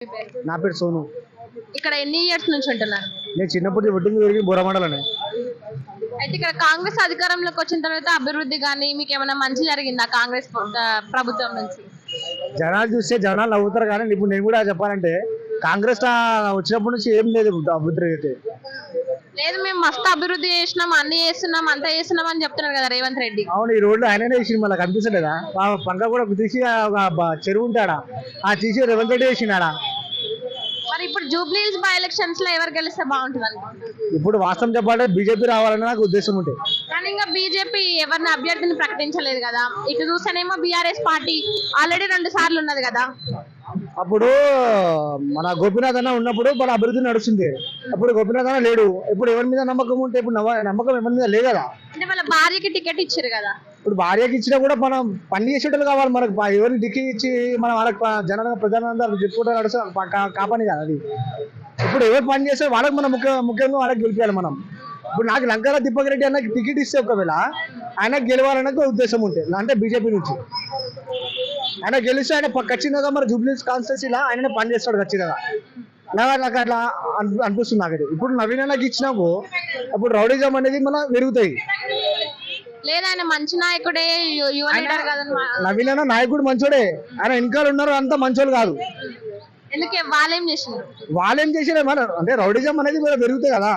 మీ పేరు? నా పేరు సోను. ఇక్కడ ఎన్ని ఇయర్స్ నుంచి ఉంటున్నారు? నేను చిన్నప్పటి పుట్టింది పెరిగింది బోరమండలనే. అయితే ఇక్కడ కాంగ్రెస్ అధికారంలోకి వచ్చిన తర్వాత అభివృద్ధి కానీ మీకు ఏమైనా మంచి జరిగిందా కాంగ్రెస్ ప్రభుత్వం నుంచి? జనాలు చూస్తే జనాలు నవ్వుతారు, కానీ ఇప్పుడు నేను కూడా చెప్పాలంటే కాంగ్రెస్ వచ్చినప్పటి నుంచి ఏం లేదు అభివృద్ధి అయితే. లేదు, మేము మస్తు అభివృద్ధి చేసినాం, అన్ని చేస్తున్నాం, అంతా చేస్తున్నాం అని చెప్తున్నారు కదా రేవంత్ రెడ్డి. అవును, ఈ రోడ్లు ఆయననే వేసిండు, మళ్ళీ కనిపిస్తలేదా? పంక కూడా తీసి ఒక చెరువు ఉంటాడా, ఆ తీసి రేవంత్ రెడ్డి వేసినాడా? మరి ఇప్పుడు జూబ్లీ హిల్స్ బై ఎలక్షన్స్ లో ఎవరు గెలిస్తే బాగుంటుంది అనుకుంటున్నారు? ఇప్పుడు వాస్తవం చెప్పాలంటే బీజేపీ రావాలని నాకు ఉద్దేశం ఉంటే. కానీ ఇంకా బీజేపీ ఎవరిని అభ్యర్థిని ప్రకటించలేదు కదా. ఇటు చూస్తేనేమో బీఆర్ఎస్ పార్టీ ఆల్రెడీ 2 సార్లు ఉన్నది కదా. అప్పుడు మన గోపీనాథ్ అన్న ఉన్నప్పుడు మన అభివృద్ధి నడుస్తుంది. అప్పుడు గోపీనాథ్ అన్న లేడు. ఇప్పుడు ఎవరి మీద నమ్మకం ఉంటే ఇప్పుడు నమ్మకం ఎవరి మీద లేదు కదా. అంటే వాళ్ళ భార్యకి టికెట్ ఇచ్చారు కదా. ఇప్పుడు భార్యకి ఇచ్చినా కూడా మనం పని చేసేటోళ్ళు కావాలి మనకు. ఎవరిని దిక్కి ఇచ్చి మనం వాళ్ళకి ప్రజలందరూ చెప్పుకుంటూ నడుస్తాం కాపని కదా అది. ఇప్పుడు ఎవరు పని చేస్తే వాళ్ళకి మనం ముఖ్యంగా వాళ్ళకి గెలిపించాలి మనం. ఇప్పుడు నాకు లంకాల దీపక్ రెడ్డి అన్నకి టికెట్ ఇస్తే ఒకవేళ ఆయనకు గెలవాలన్నకు ఉద్దేశం ఉంటే, అంటే బీజేపీ నుంచి ఆయన గెలిస్తే ఆయన ఖచ్చితంగా మన జూబ్లీ కాన్స్టిట్యూన్సీలా ఆయననే పని చేస్తాడు ఖచ్చితంగా. నాకు అట్లా అనిపిస్తుంది నాకు. ఇప్పుడు నవీన్ అన్నకి ఇచ్చినాకు ఇప్పుడు రౌడీజం అనేది మన పెరుగుతాయి. లేదా ఆయన మంచి నాయకుడే, యువ లీడర్ కదా. నవీన్ అన్న నాయకుడు మంచోడే, ఆయన వెనకాల ఉన్నారు అంతా మంచోళ్ళు కాదు. ఎందుకే వాళ్ళేం చేసిండ్రు? వాళ్ళేం చేసినా మన అంటే రౌడీజం అనేది పెరుగుతాయి కదా.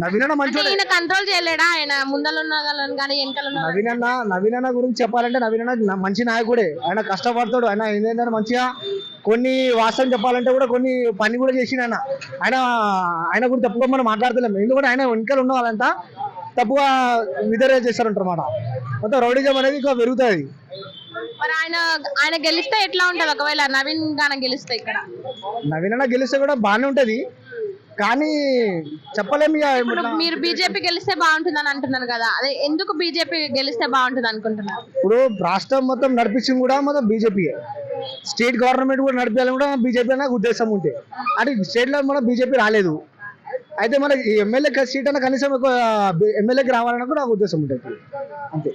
నవీన్ అన్న మంచోడే. ఈయన కంట్రోల్ చేయలేడా? ఆయన ముందల ఉన్న కానీ వెనకాల నవీన్ అన్న గురించి చెప్పాలంటే నవీన్ అన్న మంచి నాయకుడే. ఆయన కష్టపడతాడు. ఆయన ఏంటంటే మంచిగా కొన్ని వాస్తవం చెప్పాలంటే కూడా కొన్ని పని కూడా చేసిన ఆయన గురించి తప్పుగా మనం మాట్లాడతలేము. ఎందుకంటే ఆయన వెనకాల ఉన్న వాళ్ళంతా తప్పుగా విధేయ చేస్తారంటారు అన్నమాట. మొత్తం రౌడీజం అనేది ఇంకా పెరుగుతుంది. మరి ఆయన గెలిస్తే ఎట్లా ఉంటది? ఒకవేళ నవీన్ గాన గెలిస్తే, ఇక్కడ నవీన్ అన్న గెలిస్తే కూడా బాగానే ఉంటది, కానీ చెప్పలేము. మీరు బీజేపీ గెలిస్తే బాగుంటుంది అని అంటున్నారు కదా, అదే ఎందుకు బీజేపీ గెలిస్తే బాగుంటుంది అనుకుంటున్నారు? ఇప్పుడు రాష్ట్రం మొత్తం నడిపించింది కూడా మొత్తం బీజేపీ, స్టేట్ గవర్నమెంట్ కూడా నడిపించాలని కూడా బీజేపీ నాకు ఉద్దేశం ఉంటే. అంటే స్టేట్ లో మన బీజేపీ రాలేదు, అయితే మనకి ఎమ్మెల్యే సీట్ అన్న కనీసం ఎమ్మెల్యేకి రావాలని కూడా నాకు ఉద్దేశం ఉంటుంది అంతే.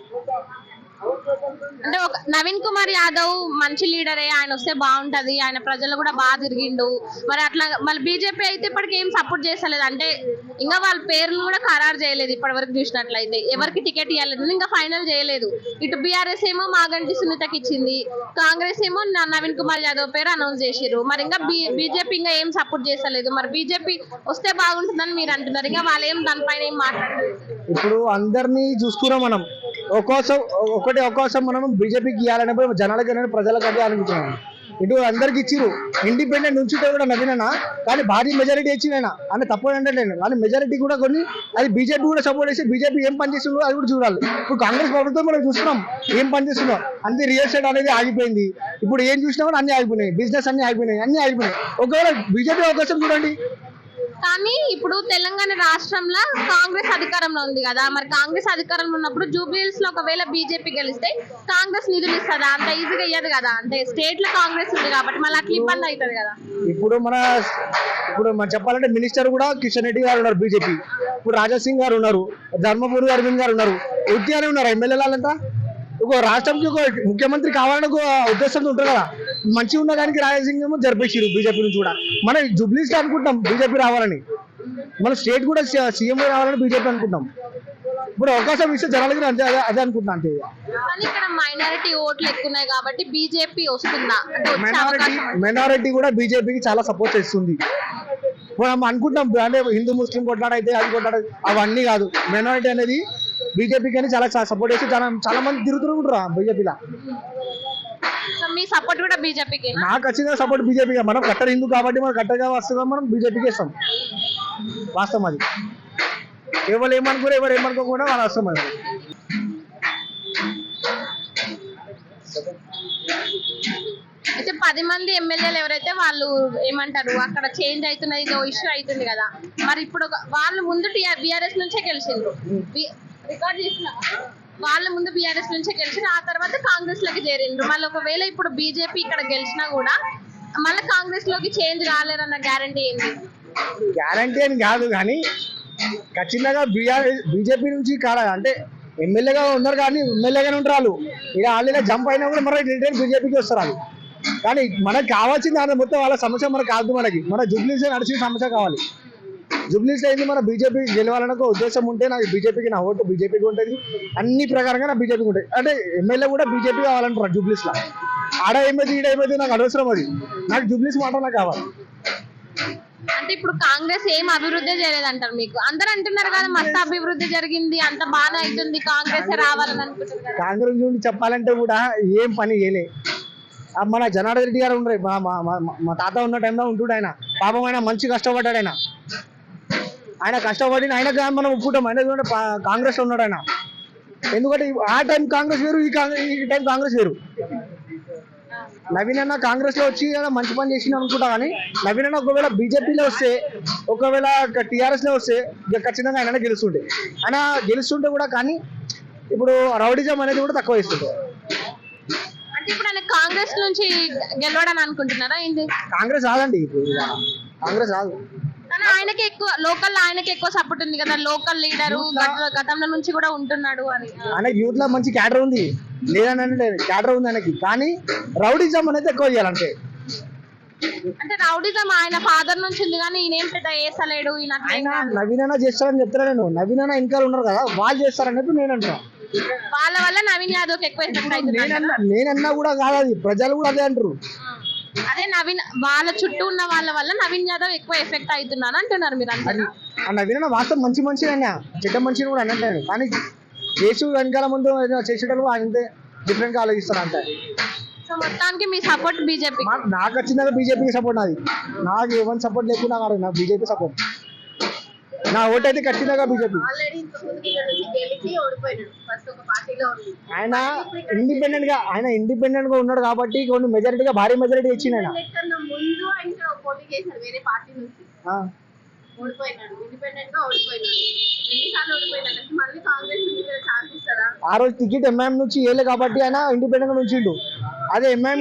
అంటే ఒక నవీన్ కుమార్ యాదవ్ మంచి లీడరే, ఆయన వస్తే బాగుంటది, ఆయన ప్రజలు కూడా బాగా తిరిగిండు. మరి అట్లా మళ్ళీ బీజేపీ అయితే ఇప్పటికి ఏం సపోర్ట్ చేస్తలేదు, అంటే ఇంకా వాళ్ళ పేర్లు కూడా ఖరారు చేయలేదు. ఇప్పటి వరకు చూసినట్లయితే ఎవరికి టికెట్ ఇవ్వలేదు, ఇంకా ఫైనల్ చేయలేదు. ఇటు బీఆర్ఎస్ ఏమో మాగంటి సునీతకి ఇచ్చింది, కాంగ్రెస్ ఏమో నవీన్ కుమార్ యాదవ్ పేరు అనౌన్స్ చేసారు. మరి ఇంకా బీజేపీ ఇంకా ఏం సపోర్ట్ చేస్తలేదు. మరి బీజేపీ వస్తే బాగుంటుందని మీరు అంటున్నారు, ఇంకా వాళ్ళు ఏం దానిపైన ఏం మాట్లాడలేదు. ఇప్పుడు అందరినీ చూసుకున్నాం మనం, ఒకటి అవకాశం మనం బీజేపీకి ఇవ్వాలనేప్పుడు జనాలకి ప్రజలకు అదే అనుకుంటున్నాం. ఇటు అందరికి ఇచ్చిరు, ఇండిపెండెంట్ నుంచి కూడా నవీనన్నా, కానీ భారీ మెజారిటీ ఇచ్చినైనా అని తప్పని అంటే, కానీ మెజారిటీ కూడా కొన్ని అది బీజేపీ కూడా సపోర్ట్ చేసి బీజేపీ ఏం పని చేస్తుందో అది కూడా చూడాలి. ఇప్పుడు కాంగ్రెస్ ప్రభుత్వం మనం చూస్తున్నాం ఏం పని చేస్తున్నాం, అన్ని రియల్ ఎస్టేట్ అనేది ఆగిపోయింది. ఇప్పుడు ఏం చూసినా కూడా అన్ని ఆగిపోయినాయి, బిజినెస్ అన్ని ఆగిపోయినాయి. ఒకవేళ బీజేపీ అవకాశం చూడండి. కానీ ఇప్పుడు తెలంగాణ రాష్ట్రంలో కాంగ్రెస్ అధికారంలో ఉంది కదా, మరి కాంగ్రెస్ అధికారంలో ఉన్నప్పుడు జూబ్లీహిల్స్ లో ఒకవేళ బీజేపీ గెలిస్తే కాంగ్రెస్ నిధులు ఇస్తుందా? అంత ఈజీగా ఇయ్యదు కదా, అంటే స్టేట్ లో కాంగ్రెస్ ఉంది కాబట్టి మళ్ళీ అట్లా ఇబ్బంది అవుతుంది కదా. ఇప్పుడు మనం చెప్పాలంటే మినిస్టర్ కూడా కిషన్ రెడ్డి గారు ఉన్నారు బీజేపీ, ఇప్పుడు రాజా సింగ్ గారు ఉన్నారు, ధర్మపురి అరవింద్ గారు ఉన్నారు, ఉద్యానే ఉన్నారు ఎమ్మెల్యేలంతా. ఒక రాష్ట్రంకి ఒక ముఖ్యమంత్రి కావాలని ఒక ఉద్దేశంతో ఉంటారు కదా. మంచిగా ఉన్న దానికి రాజసింగ్ ఏమో జరిపేసారు బీజేపీ నుంచి కూడా. మనం జూబ్లీస్ అనుకుంటాం బీజేపీ రావాలని, మన స్టేట్ కూడా సీఎం రావాలని బీజేపీ అనుకుంటాం. ఇప్పుడు అవకాశం ఇస్తే జనాలకి అదే అనుకుంటున్నా అంతే. కానీ ఇక్కడ మైనారిటీ ఓట్లు ఎక్కువ ఉన్నాయి కాబట్టి బీజేపీ వస్తుందా? మైనారిటీ కూడా బీజేపీకి చాలా సపోర్ట్ చేస్తుంది. మనం అనుకుంటాం అంటే హిందూ ముస్లిం కొట్లాడైతే అది కొట్లాడైతే అవన్నీ కాదు. మైనారిటీ అనేది బీజేపీకి అని చాలా సపోర్ట్ చేసి చాలా మంది తిరుగుతుంటారు బీజేపీలో. మీ సపోర్ట్ కూడా బీజేపీకి? నాకు ఖచ్చితంగా సపోర్ట్ బీజేపీ. మనం కట్టర్ హిందూ కాబట్టి మనం కట్టగా వస్తుందా మనం బీజేపీకి ఇస్తాం. వాస్తవం అది. ఎవరు ఏమనుకోకుండా వాళ్ళు వస్తాం. అది అయితే 10 మంది ఎమ్మెల్యేలు ఎవరైతే వాళ్ళు ఏమంటారు, అక్కడ చేంజ్ అవుతున్నది, ఇష్యూ అవుతుంది కదా. మరి ఇప్పుడు వాళ్ళు ముందు బీఆర్ఎస్ నుంచే గెలిచిండ్రు, రికార్డ్ చేసిన వాళ్ళ ముందు బీఆర్ఎస్ నుంచే గెలిచిన, ఆ తర్వాత కాంగ్రెస్ లోకి చేరిండ్రు. మళ్ళీ ఒకవేళ ఇప్పుడు బీజేపీ ఇక్కడ గెలిచినా కూడా మళ్ళీ కాంగ్రెస్ లోకి చేంజ్ రాలేరన్న గ్యారంటీ ఏంటి? గ్యారంటీ అని కాదు, కానీ ఖచ్చితంగా బీజేపీ నుంచి అంటే ఎమ్మెల్యేగా ఉన్నారు, కానీ ఎమ్మెల్యేగానే ఉంటారు వాళ్ళు. ఇక ఆల్రెడీ జంప్ అయినా కూడా మరి రిటర్న్ బీజేపీకి వస్తారు వాళ్ళు. కానీ మనకు కావాల్సింది అది మొత్తం వాళ్ళ సమస్య మనకు కాదు. మన జూబ్లీస్ నడిచిన సమస్య కావాలి. జూబ్లీస్ అయింది మన బీజేపీ గెలవాలన్న ఒక ఉద్దేశం ఉంటే నాకు బీజేపీకి నా ఓటు బీజేపీకి ఉంటుంది. అన్ని ప్రకారంగా నా బీజేపీకి ఉంటుంది. అంటే ఎమ్మెల్యే కూడా బీజేపీ కావాలంటారు జూబ్లీస్ లో. ఆడ ఏమైంది ఈడ ఏమైంది నాకు అనవసరం. అది నాకు జూబ్లీస్ మాట నాకు కావాలి. అంటే ఇప్పుడు కాంగ్రెస్ ఏం అభివృద్ధి చేయలేదంటారు మీకు? అందరూ అంటున్నారు కదా మస్తు అభివృద్ధి జరిగింది, అంత బాగా అవుతుంది, కాంగ్రెస్ రావాలని అనుకుంటున్నారు కదా. కాంగ్రెస్ గురించి చెప్పాలంటే కూడా ఏం పని చేయలే. మన జనార్దన్ రెడ్డి గారు ఉండే మా తాత ఉన్న టైంలో ఉంటుండే. ఆయన పాపం ఆయన మంచి కష్టపడ్డాడు. ఆయన కష్టపడి ఆయనకు మనం ఒప్పుకుంటాం. ఆయన కాంగ్రెస్ లో ఉన్నాడు ఆయన. ఎందుకంటే ఆ టైం కాంగ్రెస్ వేరు, ఈ టైం కాంగ్రెస్ వేరు. నవీన్ అన్న కాంగ్రెస్ లో వచ్చి మంచి పని చేసింది అనుకుంటా. కానీ నవీన్ అన్న ఒకవేళ బీజేపీలో వస్తే, ఒకవేళ టీఆర్ఎస్ లో వస్తే ఖచ్చితంగా ఆయన గెలుస్తుంటే. ఆయన గెలుస్తుంటే కూడా కానీ ఇప్పుడు రౌడిజం అనేది కూడా తక్కువ ఇస్తుంటే. అంటే ఇప్పుడు ఆయన కాంగ్రెస్ నుంచి గెలవడని అనుకుంటున్నారా ఏంటి? కాంగ్రెస్ రాదండి, ఇప్పుడు కాంగ్రెస్ రాదు. కానీ ఆయనకి ఎక్కువ లోకల్, ఆయనకి ఎక్కువ సపోర్ట్ ఉంది కదా. లోకల్ లీడరు గతంలో నుంచి కూడా ఉంటున్నాడు అని. ఆయనకి యూత్ లో మంచి క్యాడర్ ఉంది, లేదంటే క్యాడర్ ఉంది ఆయనకి. కానీ రౌడిజం అనేది ఎక్కువ చేయాలంటే. అంటే రౌడిజం ఆయన ఫాదర్ నుంచి ఉంది కానీ ఈయనేం పెద్ద వేసలేడు. ఆయన నవీన్ అన్న చేస్తారని చెప్తారా నేను? నవీన్ అన్న ఇంకా ఉన్నారు కదా, వాళ్ళు చేస్తారని చెప్పి నేను అంటున్నా. వాళ్ళ వల్ల నవీన్ యాదవ్ ఎక్కువ ఎఫెక్ట్ అవుతుంది. నేనన్నా కూడా కాదు, అది ప్రజలు కూడా అదే అంటారు. అదే నవీన్ వాళ్ళ చుట్టూ ఉన్న వాళ్ళ వల్ల నవీన్ యాదవ్ ఎక్కువ ఎఫెక్ట్ అవుతున్నాను అంటున్నారు మీరు. ఆ నవీన్ అన్న వాస్తవం మంచి మనిషి అయినా, చెడ్డ మనిషిని కూడా అన్నట్టు. కానీ కేసు వెనకాల ముందు చేసేటప్పుడు అంతే డిఫరెంట్ గా ఆలోచిస్తారు అంతే. సో మొత్తానికి మీ సపోర్ట్ బీజేపీ? నాకు వచ్చిందా బీజేపీకి సపోర్ట్. నాది నాకు ఎవరి సపోర్ట్ లేకుండా కాదు, నాకు బీజేపీ సపోర్ట్. నా ఓటు అయితే ఖచ్చితంగా బీజేపీ. ఆయన ఇండిపెండెంట్ గా ఉన్నాడు కాబట్టి కొన్ని మెజారిటీగా భారీ మెజారిటీ ఇచ్చింది ఆయన. ఆ రోజు టికెట్ ఎంఐఎం నుంచి వేయలే కాబట్టి ఆయన ఇండిపెండెంట్ గా ఉంచిండు. అదే ఎంఐఎం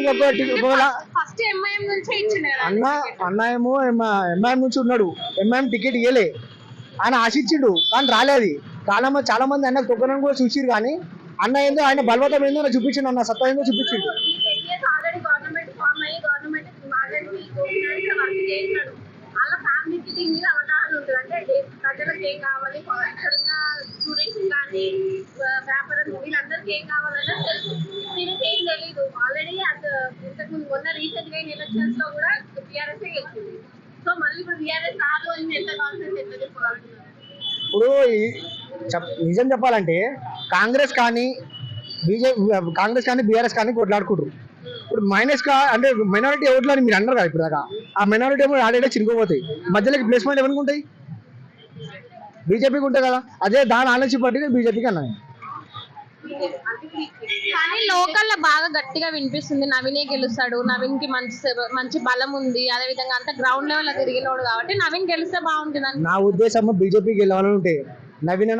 అన్నాయేమో ఎంఐఎం నుంచి ఉన్నాడు, ఎంఐఎం టికెట్ ఇవ్వలే. ఆయన ఆశించిండు కానీ రాలేదు. చాలా మంది అన్న తొక్కడం కూడా చూసిరు. కానీ అన్న ఏందో ఆయన బలవతం ఏందో చూపించిండు, అన్న సత్తా ఏందో చూపించిండు. ఇప్పుడు నిజం చెప్పాలంటే కాంగ్రెస్ కానీ బీఆర్ఎస్ కానీ కొట్లాడుకుంటారు. ఇప్పుడు అంటే మైనారిటీ ఓట్లు అని మీరు అన్నారు కదా ఇప్పుడు దాకా. ఆ మైనారిటీ ఓట్లు ఆడేటే చిరిగిపోతాయి. మధ్యలోకి ప్లేస్మెంట్ ఎవరికి ఉంటాయి? బీజేపీకి ఉంటాయి కదా. అదే దాని ఆలోచి పట్టి బీజేపీకి అన్నాను. కానీ లోకల్ లో బాగా గట్టిగా వినిపిస్తుంది నవీనే గెలుస్తాడు, నవీన్ కి మంచి బలం ఉంది, అదే విధంగా అంత గ్రౌండ్ లెవెల్ లో తిరిగినోడు కాబట్టి నవీన్ గెలిస్తే బాగుంటుంది. నా ఉద్దేశం బీజేపీ గెలవాలని ఉంటే నవీన్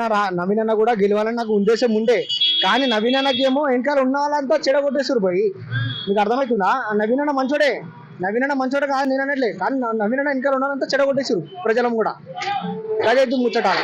అన్న కూడా గెలవాలని నాకు ఉద్దేశం ఉండే. కానీ నవీన్ అన్నకి ఏమో వెనకాల ఉన్న వాళ్ళంతా చెడగొట్టేస్తారు పోయి. మీకు అర్థమవుతుందా? నవీన్ అన్న మంచోడే కాదు నేను అనట్లే. కానీ నవీన్ అన్న వెనకాల ఉన్న వాళ్ళంతా చెడగొట్టేసారు ప్రజలను కూడా. అదే ముచ్చటాలి.